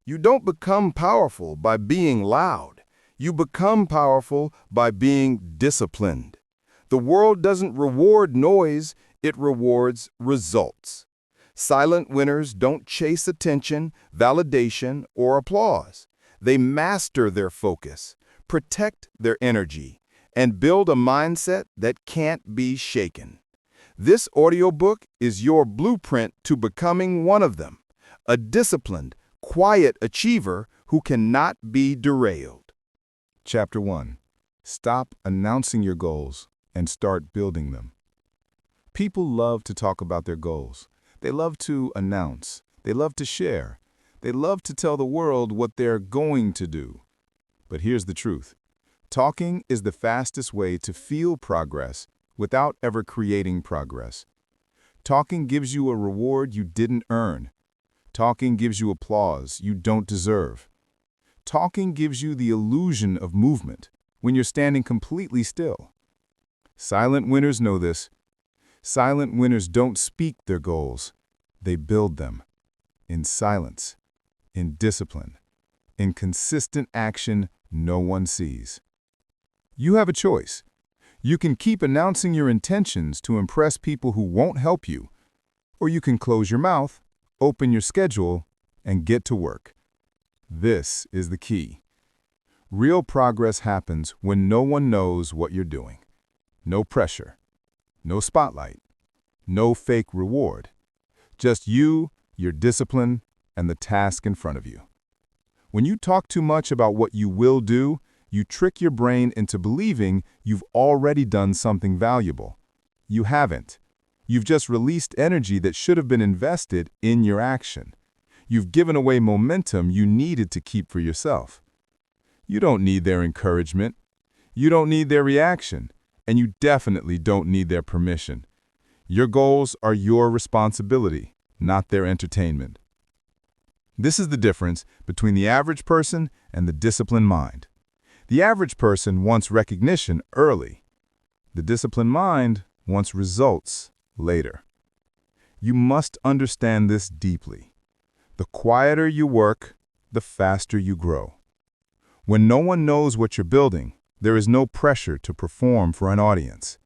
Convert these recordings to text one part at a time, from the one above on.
You don't become powerful by being loud. You become powerful by being disciplined. The world doesn't reward noise, it rewards results. Silent winners don't chase attention, validation, or applause. They master their focus, protect their energy, and build a mindset that can't be shaken. This audiobook is your blueprint to becoming one of them, a disciplined, quiet achiever who cannot be derailed. Chapter 1. Stop announcing your goals and start building them. People love to talk about their goals. They love to announce. They love to share. They love to tell the world what they're going to do. But here's the truth. Talking is the fastest way to feel progress without ever creating progress. Talking gives you a reward you didn't earn. Talking gives you applause you don't deserve. Talking gives you the illusion of movement when you're standing completely still. Silent winners know this. Silent winners don't speak their goals. They build them. In silence, in discipline, in consistent action no one sees. You have a choice. You can keep announcing your intentions to impress people who won't help you, or you can close your mouth, open your schedule, and get to work. This is the key. Real progress happens when no one knows what you're doing. No pressure, no spotlight, no fake reward. Just you, your discipline, and the task in front of you. When you talk too much about what you will do, you trick your brain into believing you've already done something valuable. You haven't. You've just released energy that should have been invested in your action. You've given away momentum you needed to keep for yourself. You don't need their encouragement. You don't need their reaction. And you definitely don't need their permission. Your goals are your responsibility, not their entertainment. This is the difference between the average person and the disciplined mind. The average person wants recognition early. The disciplined mind wants results later. You must understand this deeply. The quieter you work, the faster you grow. When no one knows what you're building, there is no pressure to perform for an audience.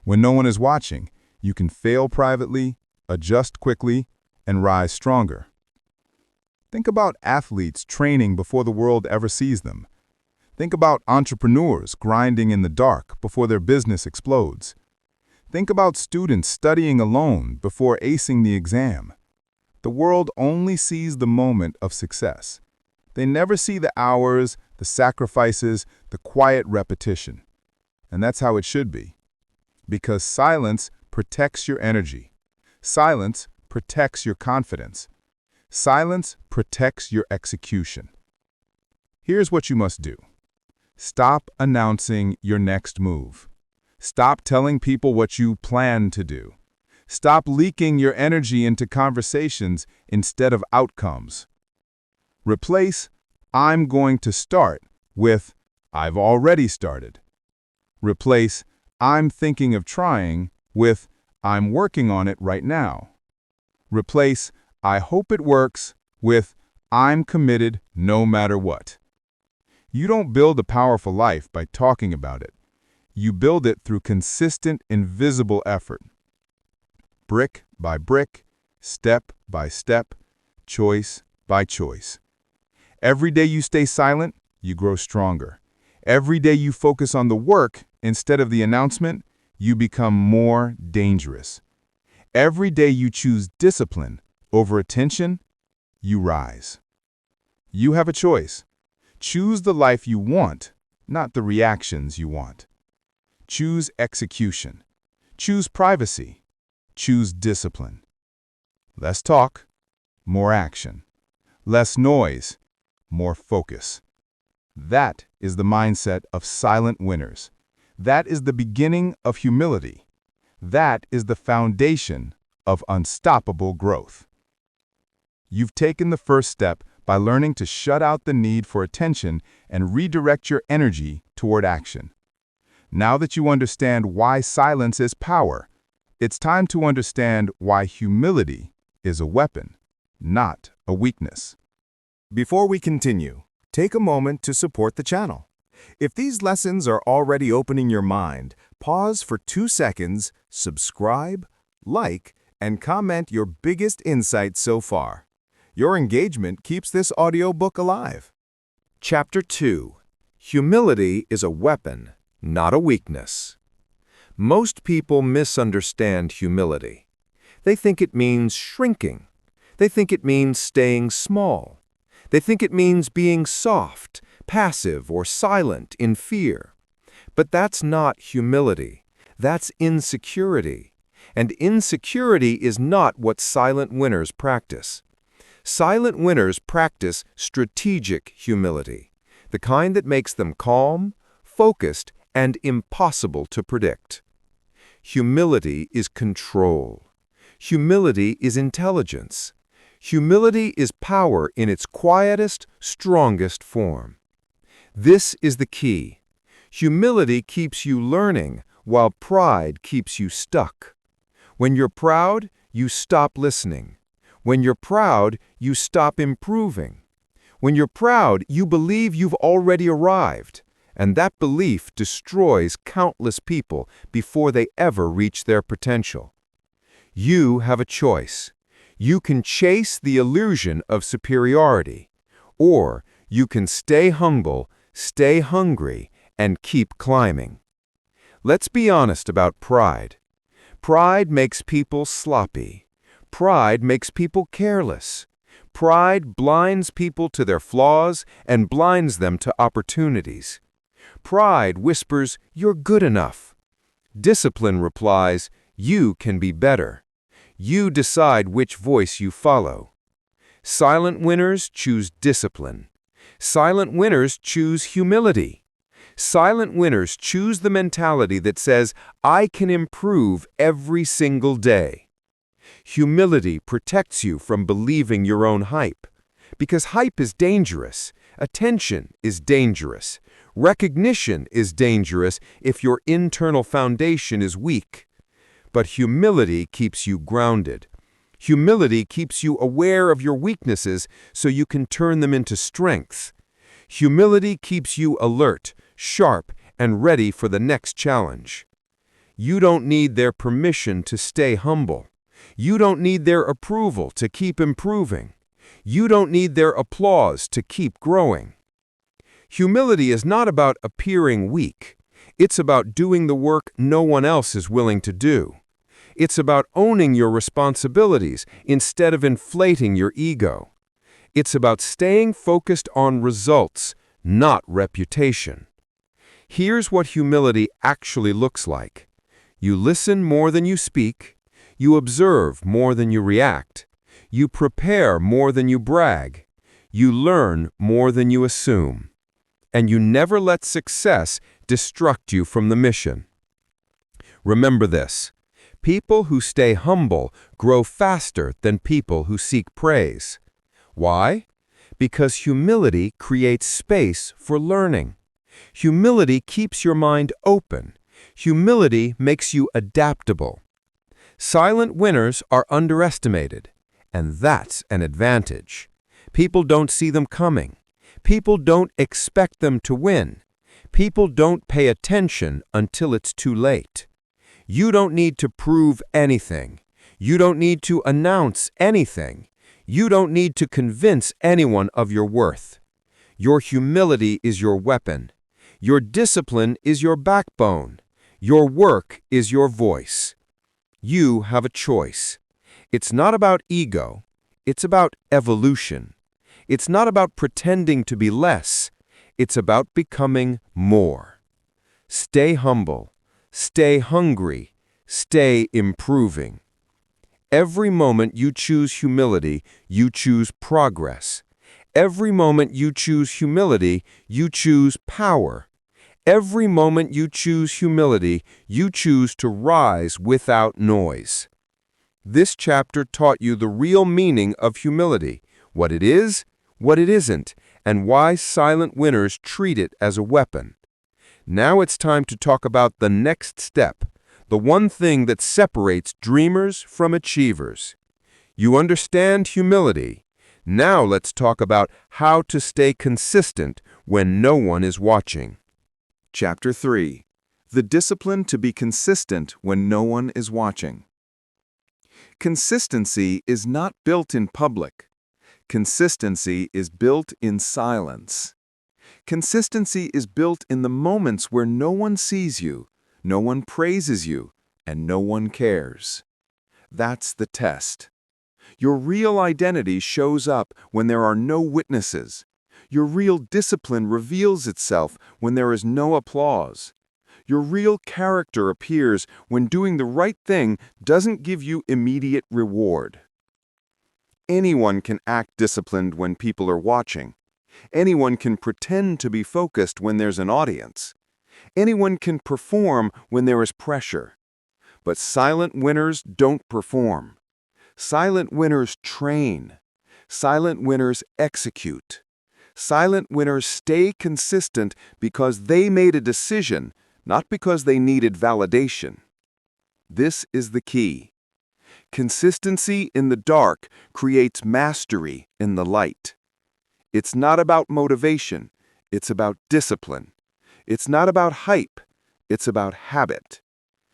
When no one is watching, you can fail privately, adjust quickly, and rise stronger. Think about athletes training before the world ever sees them. Think about entrepreneurs grinding in the dark before their business explodes. Think about students studying alone before acing the exam. The world only sees the moment of success. They never see the hours, the sacrifices, the quiet repetition. And that's how it should be. Because silence protects your energy. Silence protects your confidence. Silence protects your execution. Here's what you must do. Stop announcing your next move. Stop telling people what you plan to do. Stop leaking your energy into conversations instead of outcomes. Replace "I'm going to start" with "I've already started." Replace "I'm thinking of trying" with "I'm working on it right now." Replace "I hope it works" with "I'm committed no matter what." You don't build a powerful life by talking about it. You build it through consistent, invisible effort. Brick by brick, step by step, choice by choice. Every day you stay silent, you grow stronger. Every day you focus on the work instead of the announcement, you become more dangerous. Every day you choose discipline over attention, you rise. You have a choice. Choose the life you want, not the reactions you want. Choose execution. Choose privacy. Choose discipline. Less talk, more action. Less noise, more focus. That is the mindset of silent winners. That is the beginning of humility. That is the foundation of unstoppable growth. You've taken the first step by learning to shut out the need for attention and redirect your energy toward action. Now that you understand why silence is power, it's time to understand why humility is a weapon, not a weakness. Before we continue, take a moment to support the channel. If these lessons are already opening your mind, pause for 2 seconds, subscribe, like, and comment your biggest insights so far. Your engagement keeps this audiobook alive. Chapter 2. Humility is a weapon, not a weakness. Most people misunderstand humility. They think it means shrinking. They think it means staying small. They think it means being soft, passive, or silent in fear. But that's not humility. That's insecurity. And insecurity is not what silent winners practice. Silent winners practice strategic humility, the kind that makes them calm, focused, and impossible to predict. Humility is control. Humility is intelligence. Humility is power in its quietest, strongest form. This is the key. Humility keeps you learning, while pride keeps you stuck. When you're proud, you stop listening. When you're proud, you stop improving. When you're proud, you believe you've already arrived, and that belief destroys countless people before they ever reach their potential. You have a choice. You can chase the illusion of superiority, or you can stay humble, stay hungry, and keep climbing. Let's be honest about pride. Pride makes people sloppy. Pride makes people careless. Pride blinds people to their flaws and blinds them to opportunities. Pride whispers, "You're good enough." Discipline replies, "You can be better." You decide which voice you follow. Silent winners choose discipline. Silent winners choose humility. Silent winners choose the mentality that says, "I can improve every single day." Humility protects you from believing your own hype. Because hype is dangerous, attention is dangerous, recognition is dangerous if your internal foundation is weak. But humility keeps you grounded. Humility keeps you aware of your weaknesses so you can turn them into strength. Humility keeps you alert, sharp, and ready for the next challenge. You don't need their permission to stay humble. You don't need their approval to keep improving. You don't need their applause to keep growing. Humility is not about appearing weak. It's about doing the work no one else is willing to do. It's about owning your responsibilities instead of inflating your ego. It's about staying focused on results, not reputation. Here's what humility actually looks like. You listen more than you speak. You observe more than you react. You prepare more than you brag. You learn more than you assume. And you never let success distract you from the mission. Remember this. People who stay humble grow faster than people who seek praise. Why? Because humility creates space for learning. Humility keeps your mind open. Humility makes you adaptable. Silent winners are underestimated, and that's an advantage. People don't see them coming. People don't expect them to win. People don't pay attention until it's too late. You don't need to prove anything. You don't need to announce anything. You don't need to convince anyone of your worth. Your humility is your weapon. Your discipline is your backbone. Your work is your voice. You have a choice. It's not about ego. It's about evolution. It's not about pretending to be less. It's about becoming more. Stay humble. Stay hungry. Stay improving. Every moment you choose humility, you choose progress. Every moment you choose humility, you choose power. Every moment you choose humility, you choose to rise without noise. This chapter taught you the real meaning of humility, what it is, what it isn't, and why silent winners treat it as a weapon. Now it's time to talk about the next step, the one thing that separates dreamers from achievers. You understand humility. Now let's talk about how to stay consistent when no one is watching. Chapter 3. The discipline to be consistent when no one is watching. Consistency is not built in public. Consistency is built in silence. Consistency is built in the moments where no one sees you, no one praises you, and no one cares. That's the test. Your real identity shows up when there are no witnesses. Your real discipline reveals itself when there is no applause. Your real character appears when doing the right thing doesn't give you immediate reward. Anyone can act disciplined when people are watching. Anyone can pretend to be focused when there's an audience. Anyone can perform when there is pressure. But silent winners don't perform. Silent winners train. Silent winners execute. Silent winners stay consistent because they made a decision, not because they needed validation. This is the key. Consistency in the dark creates mastery in the light. It's not about motivation, it's about discipline. It's not about hype, it's about habit.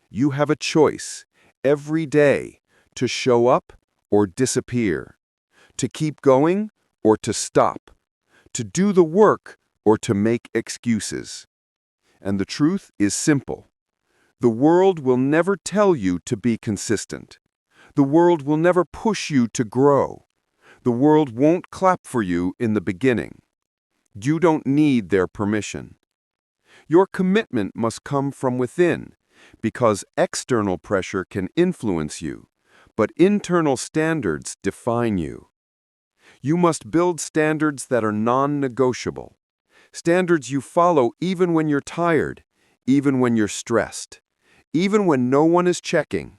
You have a choice every day to show up or disappear, to keep going or to stop, to do the work or to make excuses. And the truth is simple. The world will never tell you to be consistent. The world will never push you to grow. The world won't clap for you in the beginning. You don't need their permission. Your commitment must come from within, because external pressure can influence you, but internal standards define you. You must build standards that are non-negotiable. Standards you follow even when you're tired, even when you're stressed, even when no one is checking.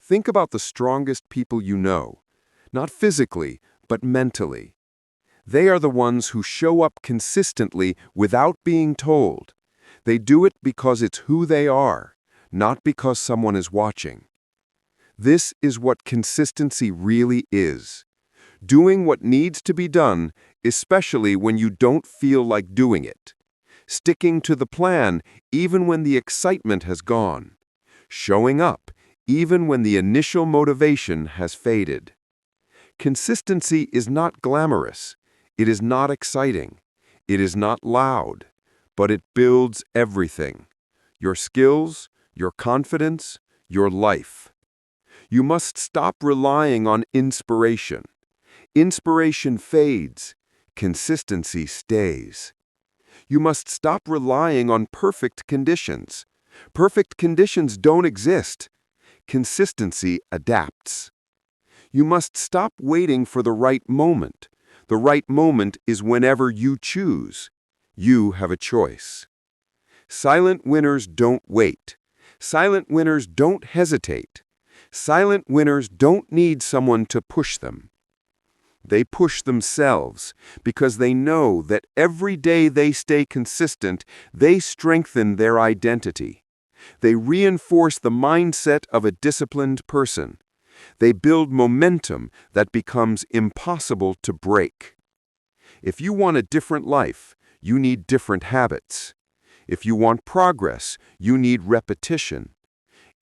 Think about the strongest people you know, not physically, but mentally. They are the ones who show up consistently without being told. They do it because it's who they are, not because someone is watching. This is what consistency really is. Doing what needs to be done, especially when you don't feel like doing it. Sticking to the plan even when the excitement has gone. Showing up even when the initial motivation has faded. Consistency is not glamorous. It is not exciting. It is not loud. But it builds everything. Your skills, your confidence, your life. You must stop relying on inspiration. Inspiration fades. Consistency stays. You must stop relying on perfect conditions. Perfect conditions don't exist. Consistency adapts. You must stop waiting for the right moment. The right moment is whenever you choose. You have a choice. Silent winners don't wait. Silent winners don't hesitate. Silent winners don't need someone to push them. They push themselves because they know that every day they stay consistent, they strengthen their identity. They reinforce the mindset of a disciplined person. They build momentum that becomes impossible to break. If you want a different life, you need different habits. If you want progress, you need repetition.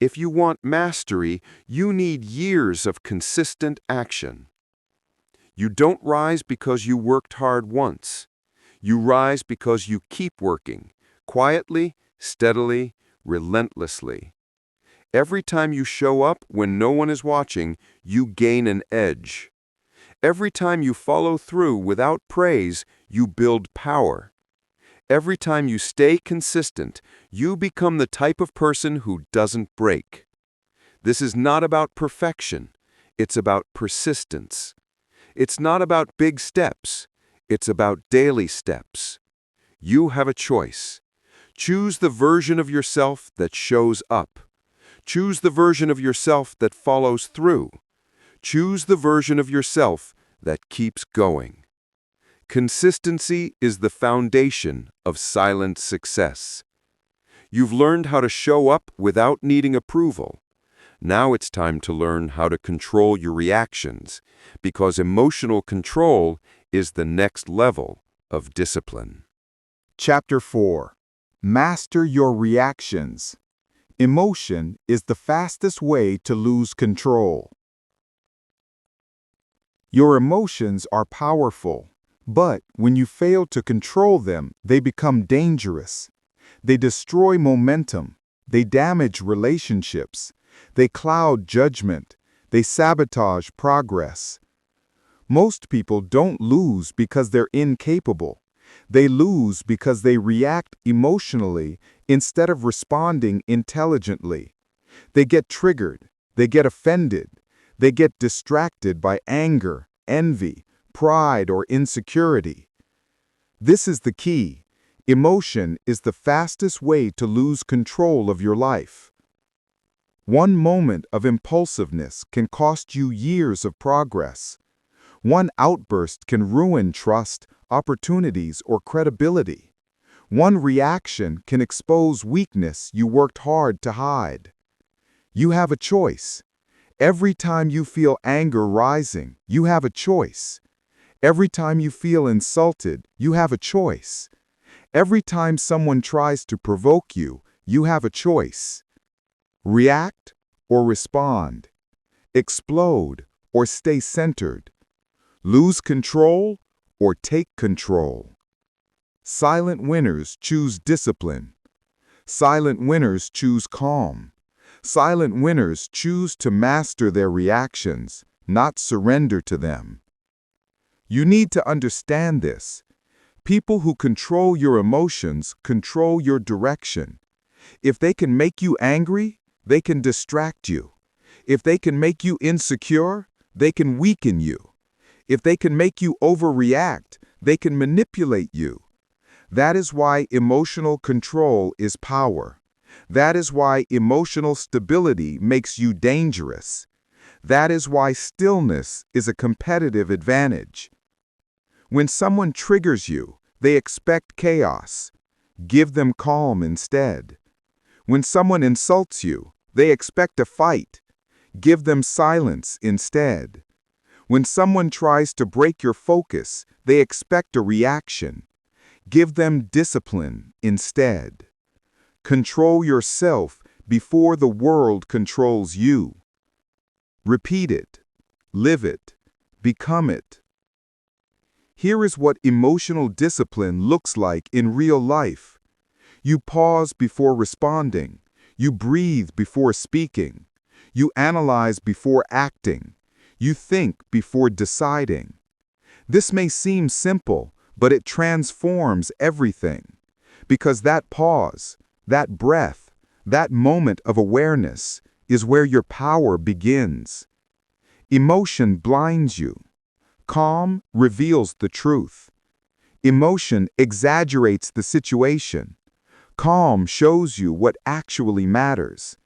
If you want mastery, you need years of consistent action. You don't rise because you worked hard once. You rise because you keep working, quietly, steadily, relentlessly. Every time you show up when no one is watching, you gain an edge. Every time you follow through without praise, you build power. Every time you stay consistent, you become the type of person who doesn't break. This is not about perfection. It's about persistence. It's not about big steps. It's about daily steps. You have a choice. Choose the version of yourself that shows up. Choose the version of yourself that follows through. Choose the version of yourself that keeps going. Consistency is the foundation of silent success. You've learned how to show up without needing approval. Now it's time to learn how to control your reactions, because emotional control is the next level of discipline. Chapter 4. Master your reactions. Emotion is the fastest way to lose control. Your emotions are powerful, but when you fail to control them, they become dangerous. They destroy momentum. They damage relationships. They cloud judgment. They sabotage progress. Most people don't lose because they're incapable. They lose because they react emotionally instead of responding intelligently. They get triggered. They get offended. They get distracted by anger, envy, pride, or insecurity. This is the key. Emotion is the fastest way to lose control of your life. One moment of impulsiveness can cost you years of progress. One outburst can ruin trust, opportunities, or credibility. One reaction can expose weakness you worked hard to hide. You have a choice. Every time you feel anger rising, you have a choice. Every time you feel insulted, you have a choice. Every time someone tries to provoke you, you have a choice. React or respond. Explode or stay centered. Lose control or take control. Silent winners choose discipline. Silent winners choose calm. Silent winners choose to master their reactions, not surrender to them. You need to understand this. People who control your emotions control your direction. If they can make you angry, they can distract you. If they can make you insecure, they can weaken you. If they can make you overreact, they can manipulate you. That is why emotional control is power. That is why emotional stability makes you dangerous. That is why stillness is a competitive advantage. When someone triggers you, they expect chaos. Give them calm instead. When someone insults you, they expect a fight. Give them silence instead. When someone tries to break your focus, they expect a reaction. Give them discipline instead. Control yourself before the world controls you. Repeat it. Live it. Become it. Here is what emotional discipline looks like in real life. You pause before responding. You breathe before speaking. You analyze before acting. You think before deciding. This may seem simple, but it transforms everything. Because that pause, that breath, that moment of awareness is where your power begins. Emotion blinds you. Calm reveals the truth. Emotion exaggerates the situation. Calm shows you what actually matters.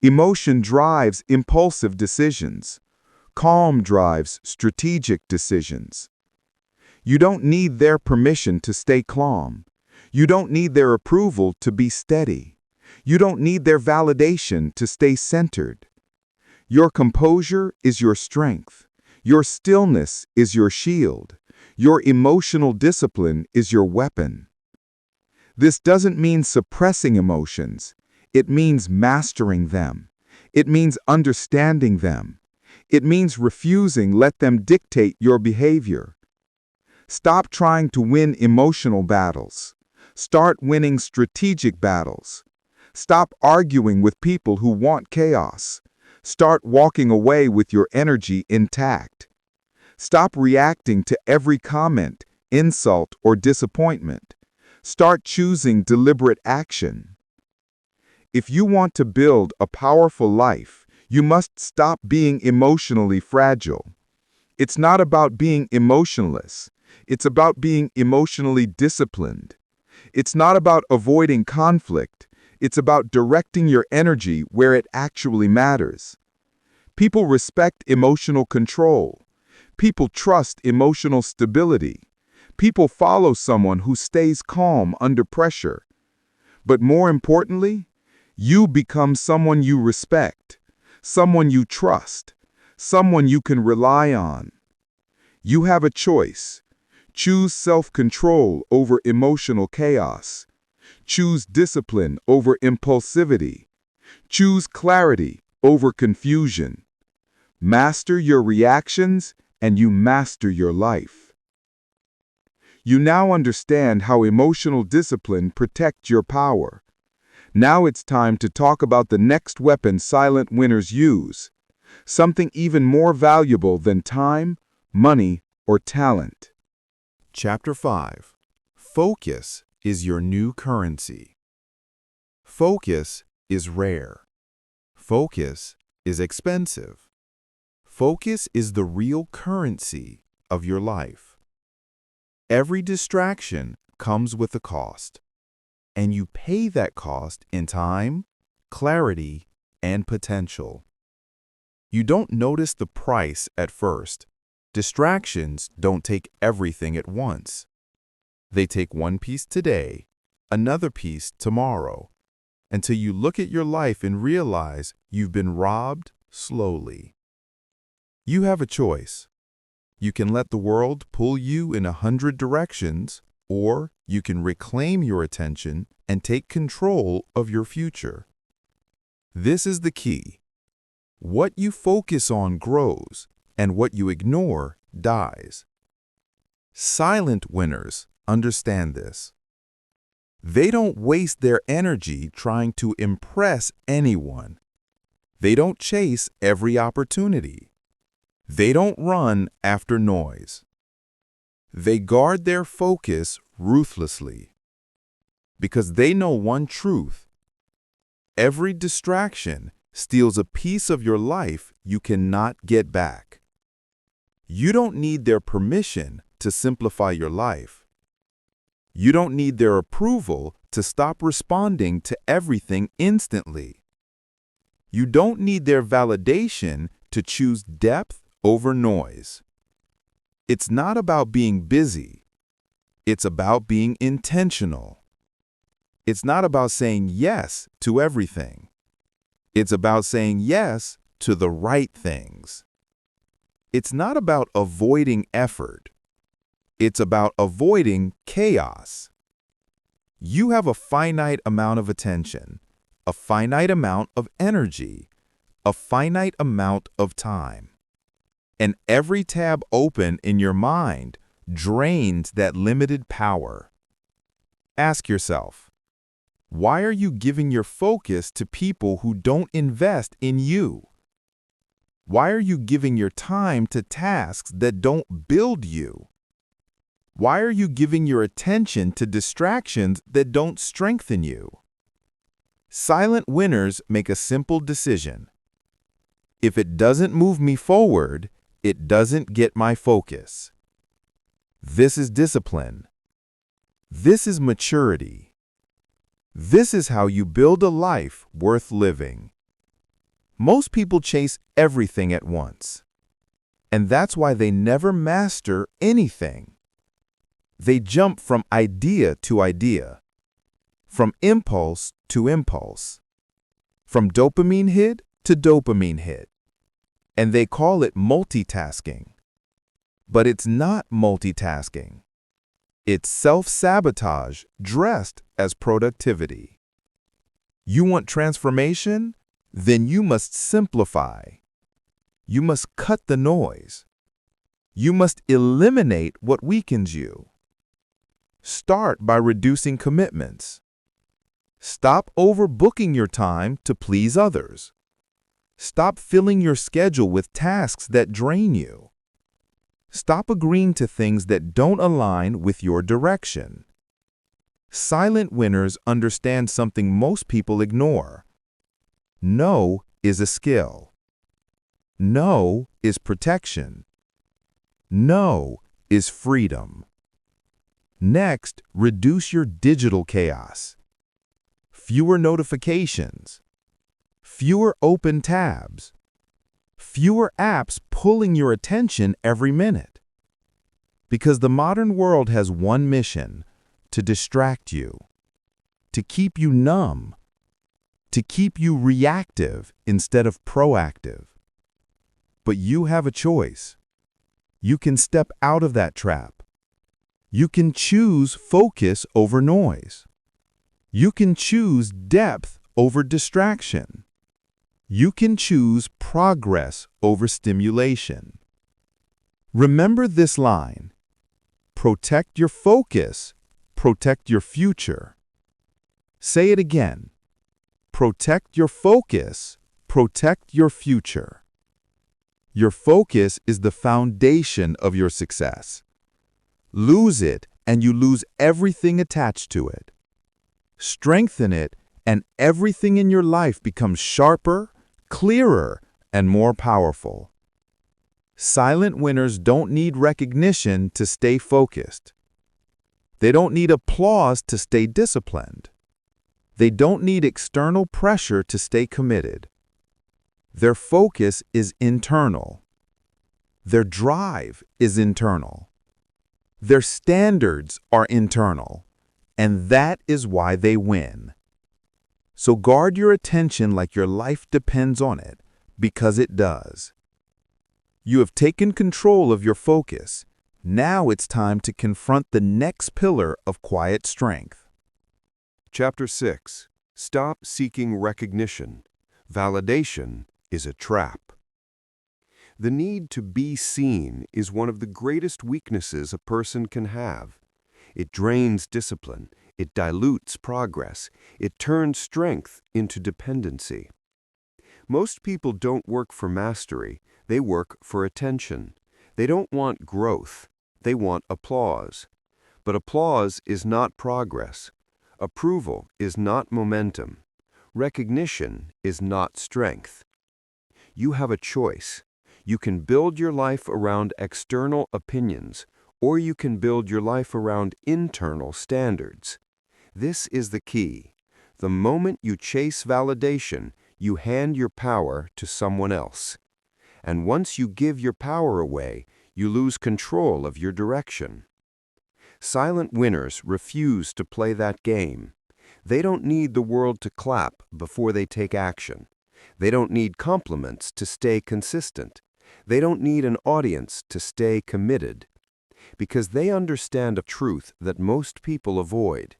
Emotion drives impulsive decisions. Calm drives strategic decisions. You don't need their permission to stay calm. You don't need their approval to be steady. You don't need their validation to stay centered. Your composure is your strength. Your stillness is your shield. Your emotional discipline is your weapon. This doesn't mean suppressing emotions. It means mastering them. It means understanding them. It means refusing let them dictate your behavior. Stop trying to win emotional battles. Start winning strategic battles. Stop arguing with people who want chaos. Start walking away with your energy intact. Stop reacting to every comment, insult, or disappointment. Start choosing deliberate action. If you want to build a powerful life, you must stop being emotionally fragile. It's not about being emotionless. It's about being emotionally disciplined. It's not about avoiding conflict. It's about directing your energy where it actually matters. People respect emotional control. People trust emotional stability. People follow someone who stays calm under pressure. But more importantly, you become someone you respect, someone you trust, someone you can rely on. You have a choice. Choose self-control over emotional chaos. Choose discipline over impulsivity. Choose clarity over confusion. Master your reactions, and you master your life. You now understand how emotional discipline protects your power. Now it's time to talk about the next weapon silent winners use, something even more valuable than time, money, or talent. Chapter 5. Focus is your new currency. Focus is rare. Focus is expensive. Focus is the real currency of your life. Every distraction comes with a cost, and you pay that cost in time, clarity, and potential. You don't notice the price at first. Distractions don't take everything at once. They take one piece today, another piece tomorrow, until you look at your life and realize you've been robbed slowly. You have a choice. You can let the world pull you in 100 directions, or you can reclaim your attention and take control of your future. This is the key. What you focus on grows, and what you ignore dies. Silent winners understand this. They don't waste their energy trying to impress anyone. They don't chase every opportunity. They don't run after noise. They guard their focus ruthlessly because they know one truth. Every distraction steals a piece of your life you cannot get back. You don't need their permission to simplify your life. You don't need their approval to stop responding to everything instantly. You don't need their validation to choose depth over noise. It's not about being busy. It's about being intentional. It's not about saying yes to everything. It's about saying yes to the right things. It's not about avoiding effort. It's about avoiding chaos. You have a finite amount of attention, a finite amount of energy, a finite amount of time. And every tab open in your mind drains that limited power. Ask yourself, why are you giving your focus to people who don't invest in you? Why are you giving your time to tasks that don't build you? Why are you giving your attention to distractions that don't strengthen you? Silent winners make a simple decision. If it doesn't move me forward, it doesn't get my focus. This is discipline. This is maturity. This is how you build a life worth living. Most people chase everything at once, and that's why they never master anything. They jump from idea to idea, from impulse to impulse, from dopamine hit to dopamine hit, and they call it multitasking. But it's not multitasking. It's self-sabotage dressed as productivity. You want transformation? Then you must simplify. You must cut the noise. You must eliminate what weakens you. Start by reducing commitments. Stop overbooking your time to please others. Stop filling your schedule with tasks that drain you. Stop agreeing to things that don't align with your direction. Silent winners understand something most people ignore. No is a skill. No is protection. No is freedom. Next, reduce your digital chaos. Fewer notifications. Fewer open tabs. Fewer apps pulling your attention every minute. Because the modern world has one mission: to distract you, to keep you numb, to keep you reactive instead of proactive. But you have a choice. You can step out of that trap. You can choose focus over noise. You can choose depth over distraction. You can choose progress over stimulation. Remember this line: protect your focus, protect your future. Say it again: protect your focus, protect your future. Your focus is the foundation of your success. Lose it, and you lose everything attached to it. Strengthen it, and everything in your life becomes sharper, clearer, and more powerful. Silent winners don't need recognition to stay focused. They don't need applause to stay disciplined. They don't need external pressure to stay committed. Their focus is internal. Their drive is internal. Their standards are internal, and that is why they win. So guard your attention like your life depends on it, because it does. You have taken control of your focus. Now it's time to confront the next pillar of quiet strength. Chapter 6. Stop seeking recognition. Validation is a trap. The need to be seen is one of the greatest weaknesses a person can have. It drains discipline, it dilutes progress, it turns strength into dependency. Most people don't work for mastery, they work for attention. They don't want growth, they want applause. But applause is not progress. Approval is not momentum. Recognition is not strength. You have a choice. You can build your life around external opinions, or you can build your life around internal standards. This is the key. The moment you chase validation, you hand your power to someone else. And once you give your power away, you lose control of your direction. Silent winners refuse to play that game. They don't need the world to clap before they take action. They don't need compliments to stay consistent. They don't need an audience to stay committed. Because they understand a truth that most people avoid.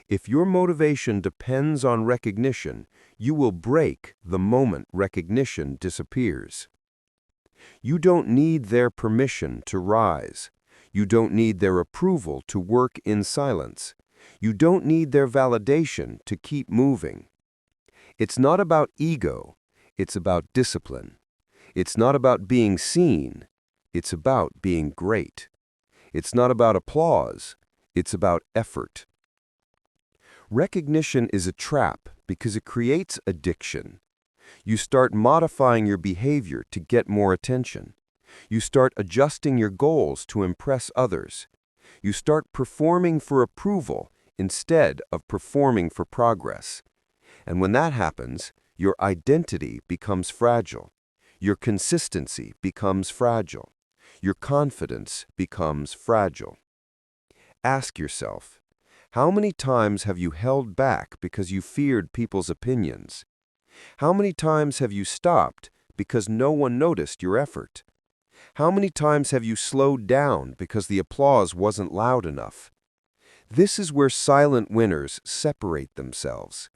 If your motivation depends on recognition, you will break the moment recognition disappears. You don't need their permission to rise. You don't need their approval to work in silence. You don't need their validation to keep moving. It's not about ego, it's about discipline. It's not about being seen, it's about being great. It's not about applause, it's about effort. Recognition is a trap because it creates addiction. You start modifying your behavior to get more attention. You start adjusting your goals to impress others. You start performing for approval instead of performing for progress. And when that happens, your identity becomes fragile. Your consistency becomes fragile. Your confidence becomes fragile. Ask yourself, how many times have you held back because you feared people's opinions? How many times have you stopped because no one noticed your effort? How many times have you slowed down because the applause wasn't loud enough? This is where silent winners separate themselves.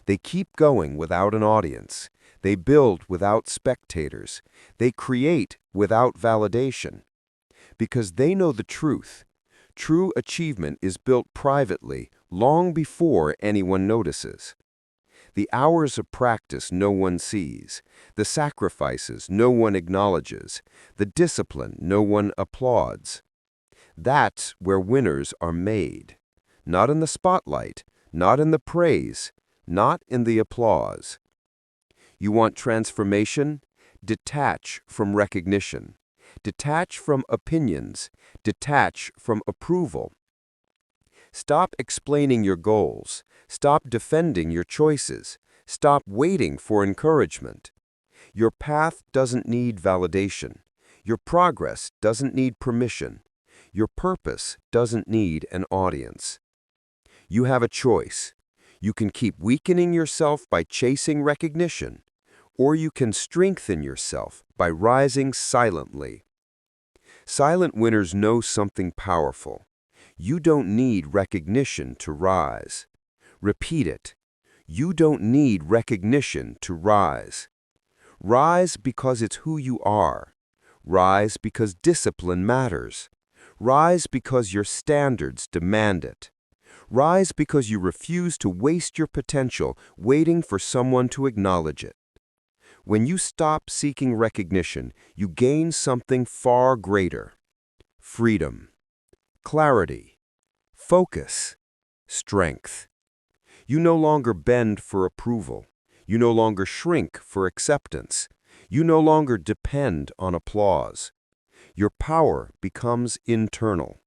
They keep going without an audience. They build without spectators. They create without validation. Because they know the truth. True achievement is built privately long before anyone notices. The hours of practice no one sees, the sacrifices no one acknowledges, the discipline no one applauds. That's where winners are made. Not in the spotlight, not in the praise, not in the applause. You want transformation? Detach from recognition. Detach from opinions. Detach from approval. Stop explaining your goals. Stop defending your choices. Stop waiting for encouragement. Your path doesn't need validation. Your progress doesn't need permission. Your purpose doesn't need an audience. You have a choice. You can keep weakening yourself by chasing recognition, or you can strengthen yourself by rising silently. Silent winners know something powerful. You don't need recognition to rise. Repeat it. You don't need recognition to rise. Rise because it's who you are. Rise because discipline matters. Rise because your standards demand it. Rise because you refuse to waste your potential waiting for someone to acknowledge it. When you stop seeking recognition, you gain something far greater: freedom, clarity, focus, strength. You no longer bend for approval. You no longer shrink for acceptance. You no longer depend on applause. Your power becomes internal.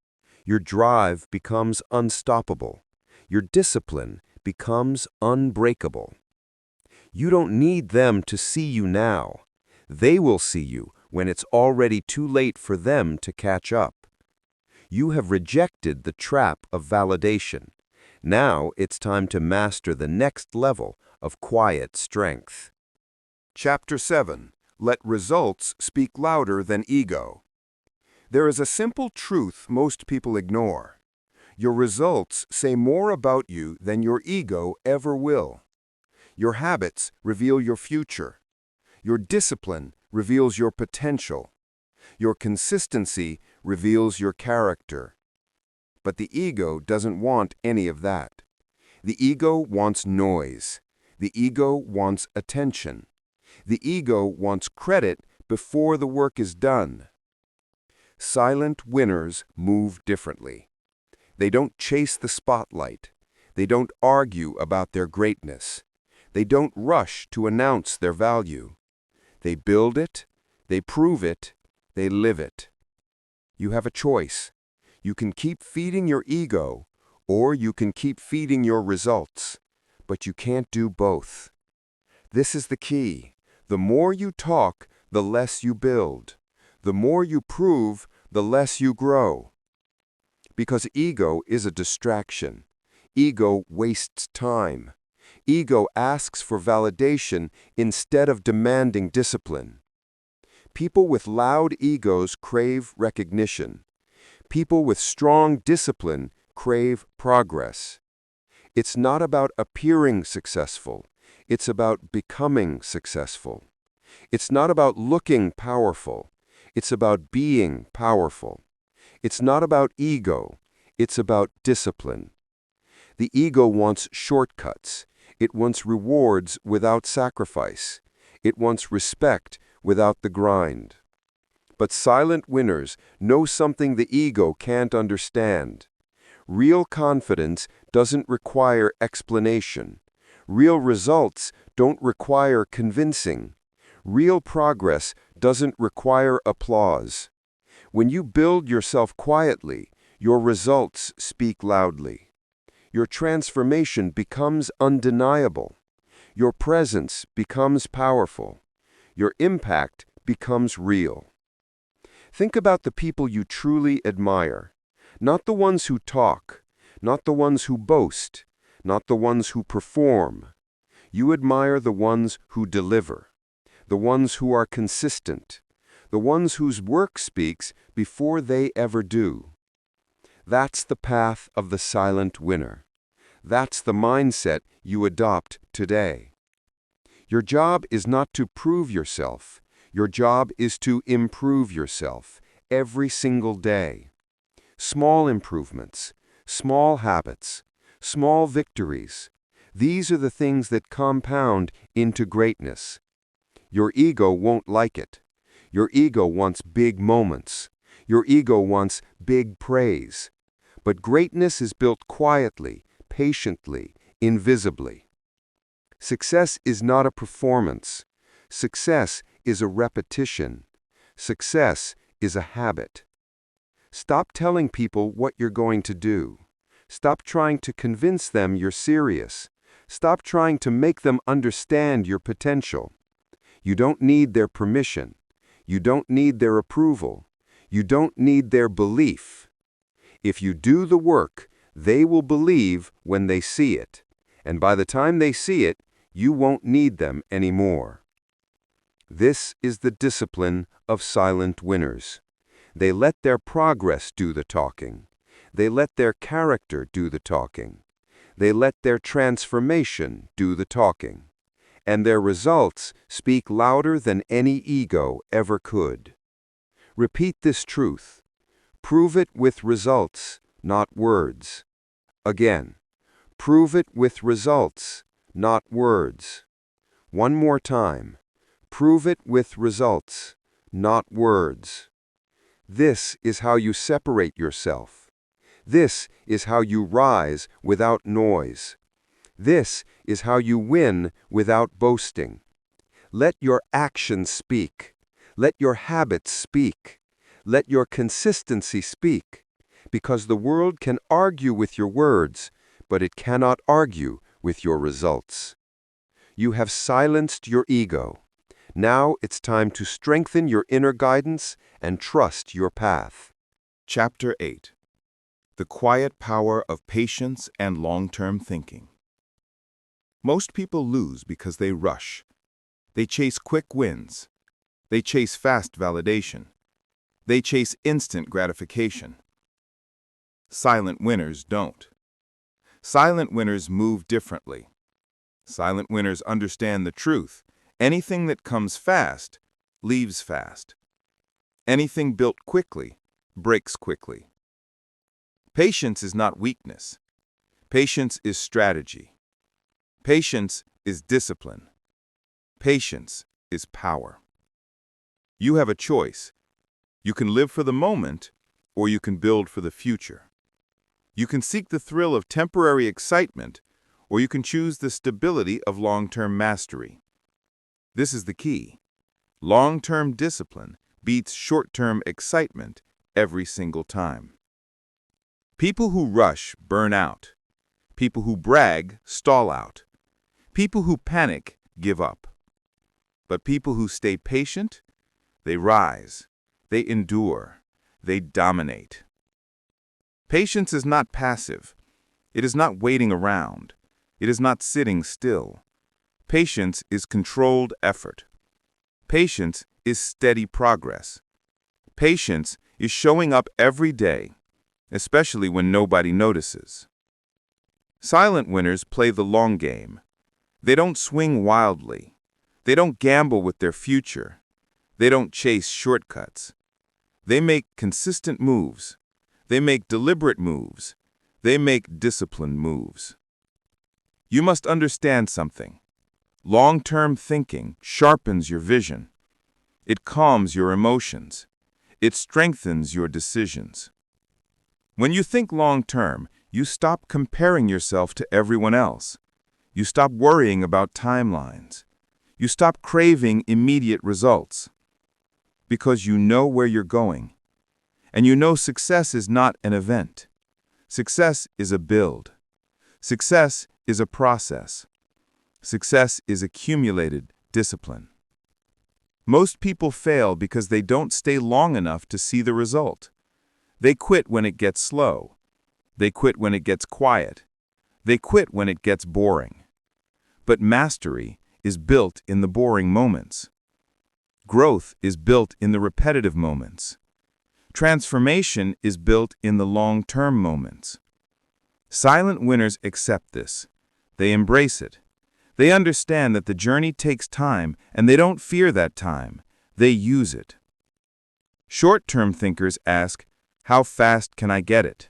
Your drive becomes unstoppable. Your discipline becomes unbreakable. You don't need them to see you now. They will see you when it's already too late for them to catch up. You have rejected the trap of validation. Now it's time to master the next level of quiet strength. Chapter 7. Let results speak louder than ego. There is a simple truth most people ignore. Your results say more about you than your ego ever will. Your habits reveal your future. Your discipline reveals your potential. Your consistency reveals your character. But the ego doesn't want any of that. The ego wants noise. The ego wants attention. The ego wants credit before the work is done. Silent winners move differently. They don't chase the spotlight. They don't argue about their greatness. They don't rush to announce their value. They build it, they prove it, they live it. You have a choice. You can keep feeding your ego, or you can keep feeding your results. But you can't do both. This is the key. The more you talk, the less you build. The more you prove, the less you grow. Because ego is a distraction. Ego wastes time. Ego asks for validation instead of demanding discipline. People with loud egos crave recognition. People with strong discipline crave progress. It's not about appearing successful. It's about becoming successful. It's not about looking powerful. It's about being powerful. It's not about ego. It's about discipline. The ego wants shortcuts. It wants rewards without sacrifice. It wants respect without the grind. But silent winners know something the ego can't understand. Real confidence doesn't require explanation. Real results don't require convincing. Real progress doesn't require applause. When you build yourself quietly, your results speak loudly. Your transformation becomes undeniable. Your presence becomes powerful. Your impact becomes real. Think about the people you truly admire. Not the ones who talk, not the ones who boast, not the ones who perform. You admire the ones who deliver, the ones who are consistent, the ones whose work speaks before they ever do. That's the path of the silent winner. That's the mindset you adopt today. Your job is not to prove yourself. Your job is to improve yourself every single day. Small improvements, small habits, small victories. These are the things that compound into greatness. Your ego won't like it. Your ego wants big moments. Your ego wants big praise. But greatness is built quietly, patiently, invisibly. Success is not a performance. Success is a repetition. Success is a habit. Stop telling people what you're going to do. Stop trying to convince them you're serious. Stop trying to make them understand your potential. You don't need their permission. You don't need their approval. You don't need their belief. If you do the work, they will believe when they see it. and by the time they see it, you won't need them anymore. This is the discipline of silent winners. They let their progress do the talking. They let their character do the talking. They let their transformation do the talking. And their results speak louder than any ego ever could. Repeat this truth. Prove it with results, not words. Again, prove it with results, not words. One more time. Prove it with results, not words. This is how you separate yourself. This is how you rise without noise. This is how you win without boasting. Let your actions speak. Let your habits speak. Let your consistency speak. Because the world can argue with your words, but it cannot argue with your results. You have silenced your ego. Now it's time to strengthen your inner guidance and trust your path. Chapter 8. The Quiet Power of Patience and Long-Term Thinking. Most people lose because they rush. They chase quick wins. They chase fast validation. They chase instant gratification. Silent winners don't. Silent winners move differently. Silent winners understand the truth. Anything that comes fast leaves fast. Anything built quickly breaks quickly. Patience is not weakness. Patience is strategy. Patience is discipline. Patience is power. You have a choice. You can live for the moment, or you can build for the future. You can seek the thrill of temporary excitement, or you can choose the stability of long-term mastery. This is the key. Long-term discipline beats short-term excitement every single time. People who rush burn out. People who brag stall out. People who panic give up. But people who stay patient, they rise, they endure, they dominate. Patience is not passive. It is not waiting around. It is not sitting still. Patience is controlled effort. Patience is steady progress. Patience is showing up every day, especially when nobody notices. Silent winners play the long game. They don't swing wildly. They don't gamble with their future. They don't chase shortcuts. They make consistent moves. They make deliberate moves. They make disciplined moves. You must understand something. Long-term thinking sharpens your vision. It calms your emotions. It strengthens your decisions. When you think long-term, you stop comparing yourself to everyone else. You stop worrying about timelines. You stop craving immediate results. Because you know where you're going. And you know success is not an event. Success is a build. Success is a process. Success is accumulated discipline. Most people fail because they don't stay long enough to see the result. They quit when it gets slow. They quit when it gets quiet. They quit when it gets boring. But mastery is built in the boring moments. Growth is built in the repetitive moments. Transformation is built in the long-term moments. Silent winners accept this. They embrace it. They understand that the journey takes time, and they don't fear that time. They use it. Short-term thinkers ask, how fast can I get it?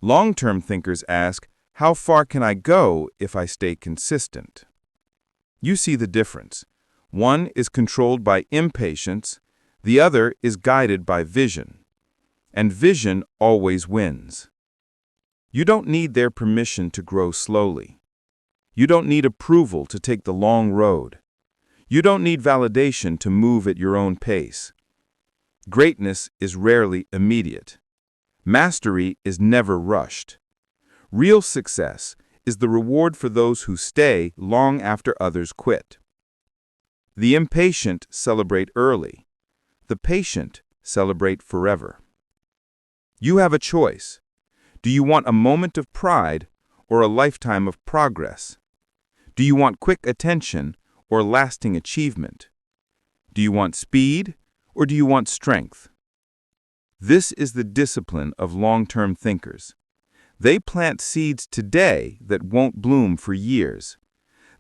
Long-term thinkers ask, how far can I go if I stay consistent? You see the difference. One is controlled by impatience, the other is guided by vision. And vision always wins. You don't need their permission to grow slowly. You don't need approval to take the long road. You don't need validation to move at your own pace. Greatness is rarely immediate. Mastery is never rushed. Real success is the reward for those who stay long after others quit. The impatient celebrate early. The patient celebrate forever. You have a choice. Do you want a moment of pride, or a lifetime of progress? Do you want quick attention or lasting achievement? Do you want speed or do you want strength? This is the discipline of long-term thinkers. They plant seeds today that won't bloom for years.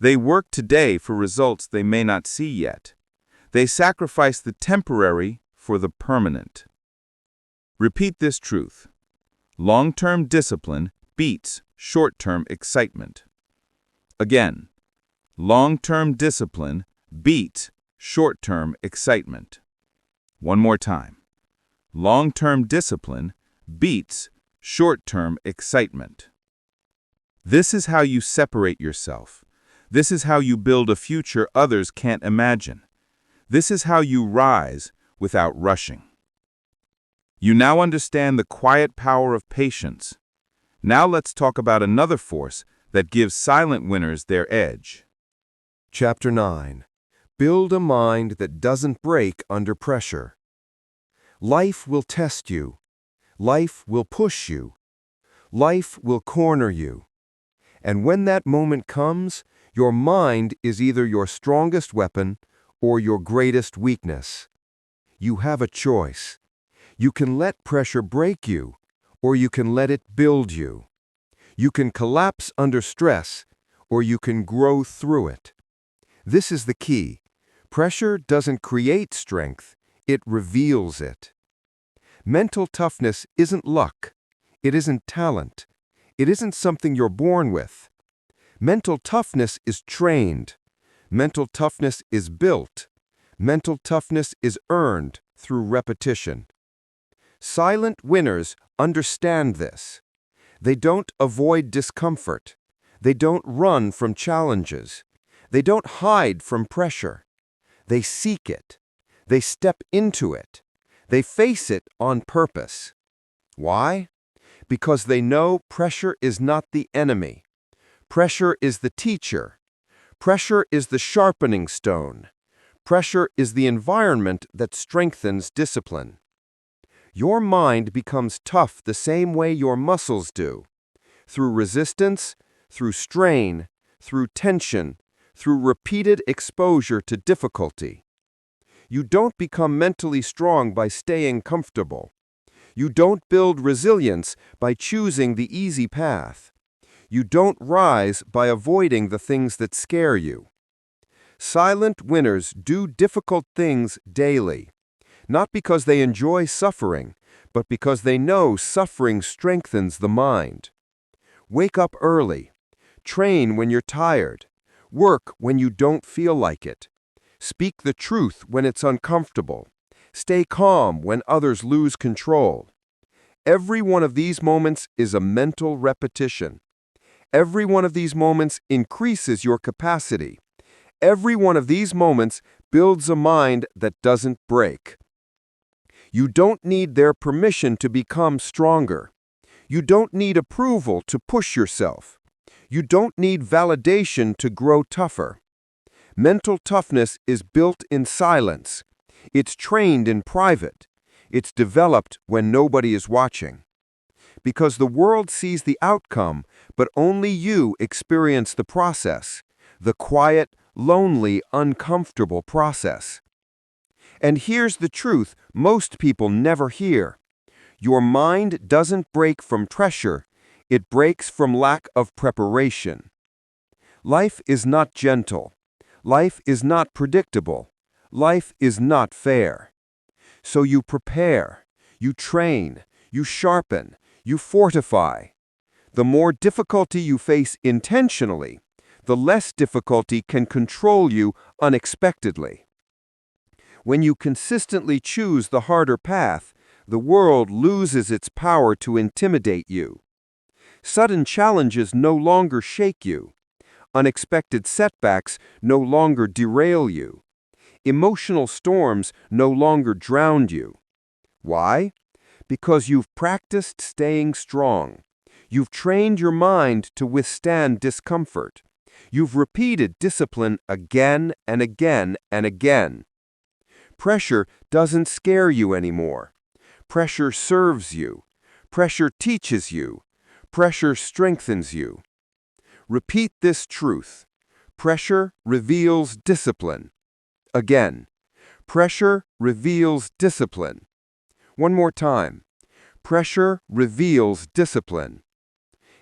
They work today for results they may not see yet. They sacrifice the temporary for the permanent. Repeat this truth. Long-term discipline beats short-term excitement. Again, long-term discipline beats short-term excitement. One more time. Long-term discipline beats short-term excitement. This is how you separate yourself. This is how you build a future others can't imagine. This is how you rise without rushing. You now understand the quiet power of patience. Now let's talk about another force that gives silent winners their edge. Chapter 9. Build a mind that doesn't break under pressure. Life will test you. Life will push you. Life will corner you. And when that moment comes, your mind is either your strongest weapon or your greatest weakness. You have a choice. You can let pressure break you, or you can let it build you. You can collapse under stress, or you can grow through it. This is the key. Pressure doesn't create strength, it reveals it. Mental toughness isn't luck. It isn't talent. It isn't something you're born with. Mental toughness is trained. Mental toughness is built. Mental toughness is earned through repetition. Silent winners understand this. They don't avoid discomfort. They don't run from challenges. They don't hide from pressure. They seek it. They step into it. They face it on purpose. Why? Because they know pressure is not the enemy. Pressure is the teacher. Pressure is the sharpening stone. Pressure is the environment that strengthens discipline. Your mind becomes tough the same way your muscles do. Through resistance, through strain, through tension, through repeated exposure to difficulty. You don't become mentally strong by staying comfortable. You don't build resilience by choosing the easy path. You don't rise by avoiding the things that scare you. Silent winners do difficult things daily, not because they enjoy suffering, but because they know suffering strengthens the mind. Wake up early. Train when you're tired. Work when you don't feel like it. Speak the truth when it's uncomfortable. Stay calm when others lose control. Every one of these moments is a mental repetition. Every one of these moments increases your capacity. Every one of these moments builds a mind that doesn't break. You don't need their permission to become stronger. You don't need approval to push yourself. You don't need validation to grow tougher. Mental toughness is built in silence. It's trained in private. It's developed when nobody is watching. Because the world sees the outcome, but only you experience the process, the quiet, lonely, uncomfortable process. And here's the truth most people never hear. Your mind doesn't break from pressure, it breaks from lack of preparation. Life is not gentle. Life is not predictable. Life is not fair. So you prepare, you train, you sharpen, you fortify. The more difficulty you face intentionally, the less difficulty can control you unexpectedly. When you consistently choose the harder path, the world loses its power to intimidate you. Sudden challenges no longer shake you. Unexpected setbacks no longer derail you. Emotional storms no longer drown you. Why? Because you've practiced staying strong. You've trained your mind to withstand discomfort. You've repeated discipline again and again and again. Pressure doesn't scare you anymore. Pressure serves you. Pressure teaches you. Pressure strengthens you. Repeat this truth. Pressure reveals discipline. Again, pressure reveals discipline. One more time. Pressure reveals discipline.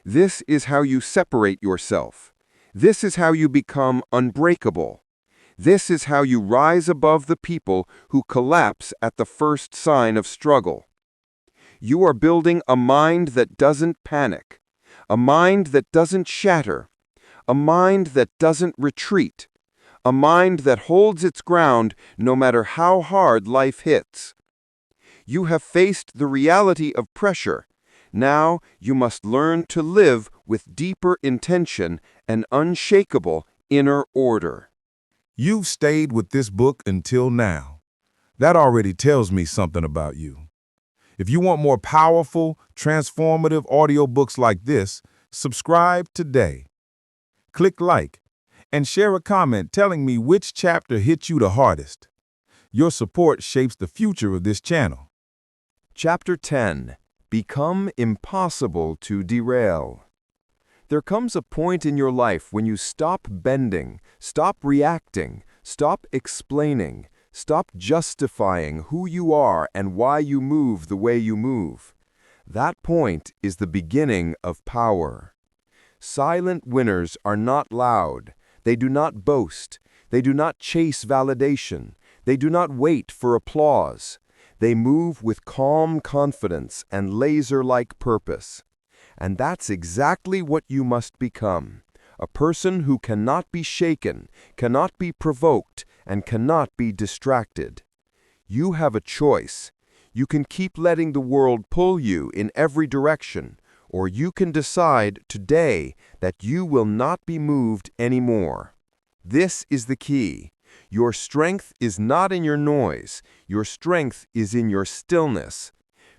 This is how you separate yourself. This is how you become unbreakable. This is how you rise above the people who collapse at the first sign of struggle. You are building a mind that doesn't panic, a mind that doesn't shatter, a mind that doesn't retreat, a mind that holds its ground no matter how hard life hits. You have faced the reality of pressure. Now you must learn to live with deeper intention and unshakable inner order. You've stayed with this book until now. That already tells me something about you. If you want more powerful, transformative audiobooks like this, subscribe today. Click like and share a comment telling me which chapter hit you the hardest. Your support shapes the future of this channel. Chapter 10. Become impossible to derail. There comes a point in your life when you stop bending, stop reacting, stop explaining, stop justifying who you are and why you move the way you move. That point is the beginning of power. Silent winners are not loud. They do not boast. They do not chase validation. They do not wait for applause. They move with calm confidence and laser-like purpose. And that's exactly what you must become. A person who cannot be shaken, cannot be provoked, and cannot be distracted. You have a choice. You can keep letting the world pull you in every direction, or you can decide today that you will not be moved anymore. This is the key. Your strength is not in your noise. Your strength is in your stillness.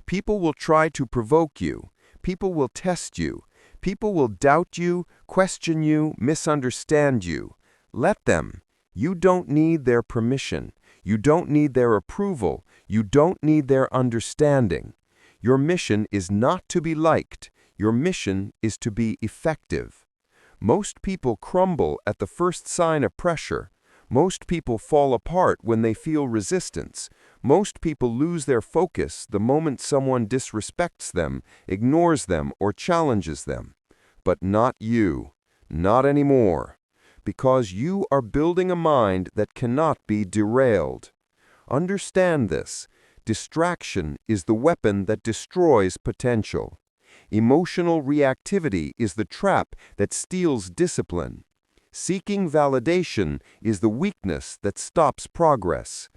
People will try to provoke you. People will test you. People will doubt you, question you, misunderstand you. Let them. You don't need their permission. You don't need their approval. You don't need their understanding. Your mission is not to be liked. Your mission is to be effective. Most people crumble at the first sign of pressure. Most people fall apart when they feel resistance. Most people lose their focus the moment someone disrespects them, ignores them, or challenges them. But not you. Not anymore. Because you are building a mind that cannot be derailed. Understand this. Distraction is the weapon that destroys potential. Emotional reactivity is the trap that steals discipline. Seeking validation is the weakness that stops progress.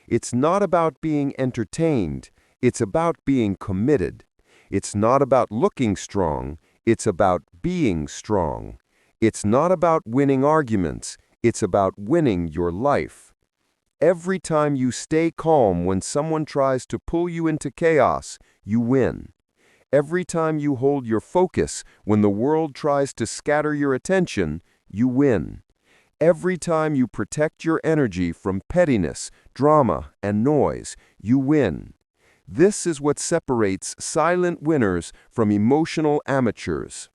It's not about being entertained, it's about being committed. It's not about looking strong, it's about being strong. It's not about winning arguments, it's about winning your life. Every time you stay calm when someone tries to pull you into chaos, you win. Every time you hold your focus when the world tries to scatter your attention, you win. Every time you protect your energy from pettiness, drama, and noise, you win. This is what separates silent winners from emotional amateurs.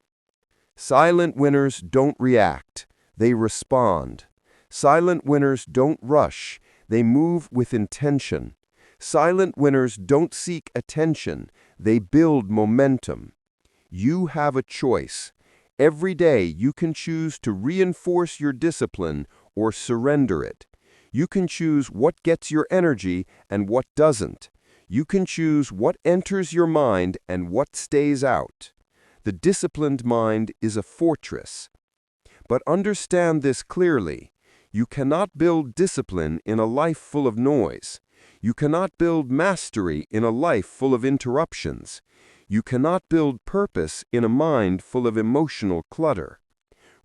Silent winners don't react, they respond. Silent winners don't rush, they move with intention. Silent winners don't seek attention, they build momentum. You have a choice. Every day you can choose to reinforce your discipline or surrender it. You can choose what gets your energy and what doesn't. You can choose what enters your mind and what stays out. The disciplined mind is a fortress. But understand this clearly. You cannot build discipline in a life full of noise. You cannot build mastery in a life full of interruptions. You cannot build purpose in a mind full of emotional clutter.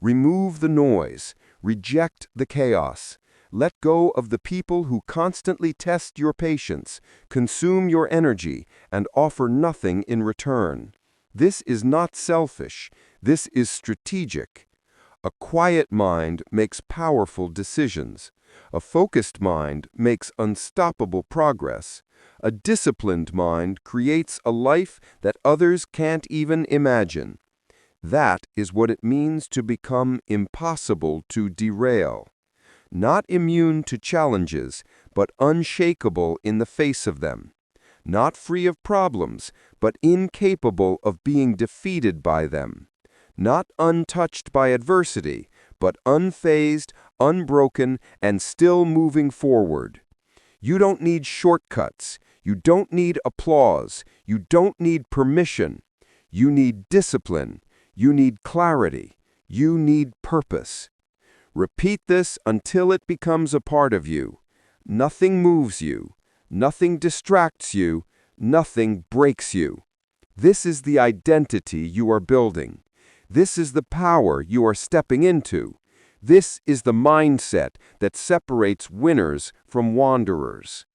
Remove the noise. Reject the chaos. Let go of the people who constantly test your patience, consume your energy, and offer nothing in return. This is not selfish. This is strategic. A quiet mind makes powerful decisions. A focused mind makes unstoppable progress. A disciplined mind creates a life that others can't even imagine. That is what it means to become impossible to derail. Not immune to challenges, but unshakable in the face of them. Not free of problems, but incapable of being defeated by them. Not untouched by adversity, but unfazed, unbroken, and still moving forward. You don't need shortcuts. You don't need applause. You don't need permission. You need discipline. You need clarity. You need purpose. Repeat this until it becomes a part of you. Nothing moves you. Nothing distracts you. Nothing breaks you. This is the identity you are building. This is the power you are stepping into. This is the mindset that separates winners from wanderers.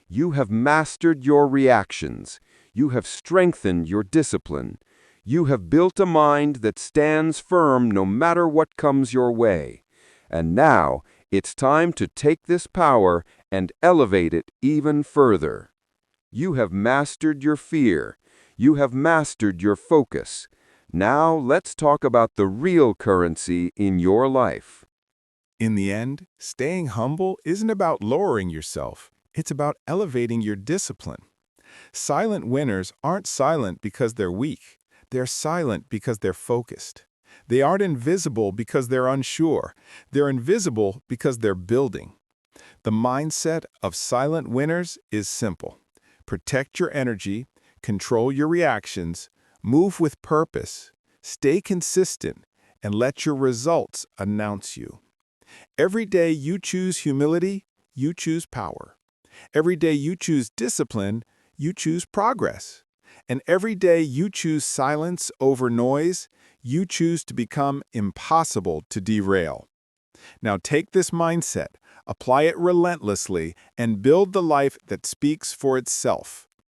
You have mastered your reactions. You have strengthened your discipline. You have built a mind that stands firm no matter what comes your way. And now it's time to take this power and elevate it even further. You have mastered your fear. You have mastered your focus. Now let's talk about the real currency in your life. In the end, staying humble isn't about lowering yourself. It's about elevating your discipline. Silent winners aren't silent because they're weak. They're silent because they're focused. They aren't invisible because they're unsure. They're invisible because they're building. The mindset of silent winners is simple. Protect your energy, control your reactions, move with purpose, stay consistent, and let your results announce you. Every day you choose humility, you choose power. Every day you choose discipline, you choose progress. And every day you choose silence over noise, you choose to become impossible to derail. Now take this mindset, apply it relentlessly, and build the life that speaks for itself.